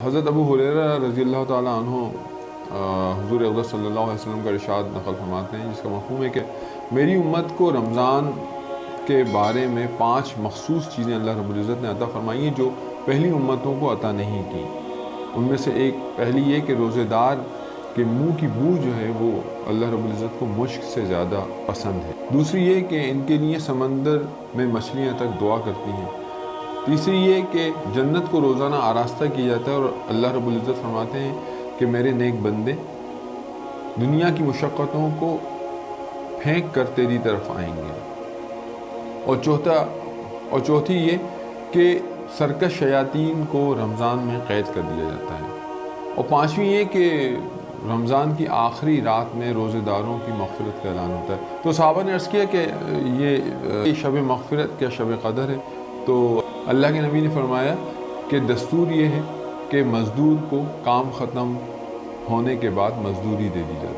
حضرت ابو ہریرہ رضی اللہ تعالیٰ عنہ حضور اقدس صلی اللہ علیہ وسلم کا ارشاد نقل فرماتے ہیں، جس کا مفہوم ہے کہ میری امت کو رمضان کے بارے میں 5 مخصوص چیزیں اللہ رب العزت نے عطا فرمائی ہیں جو پہلی امتوں کو عطا نہیں کی۔ ان میں سے پہلی یہ کہ روزے دار کے منہ کی بو جو ہے وہ اللہ رب العزت کو مشک سے زیادہ پسند ہے۔ دوسری یہ کہ ان کے لیے سمندر میں مچھلیاں تک دعا کرتی ہیں۔ تیسری یہ کہ جنت کو روزانہ آراستہ کیا جاتا ہے اور اللہ رب العزت فرماتے ہیں کہ میرے نیک بندے دنیا کی مشقتوں کو پھینک کر تیری طرف آئیں گے۔ اور چوتھی یہ کہ سرکش شیاطین کو رمضان میں قید کر دیا جاتا ہے۔ اور پانچویں یہ کہ رمضان کی آخری رات میں روزے داروں کی مغفرت کا اعلان ہوتا ہے۔ تو صحابہ نے عرض کیا کہ یہ شب مغفرت کیا شب قدر ہے؟ تو اللہ کے نبی نے فرمایا کہ دستور یہ ہے کہ مزدور کو کام ختم ہونے کے بعد مزدوری دے دی جاتی ہے۔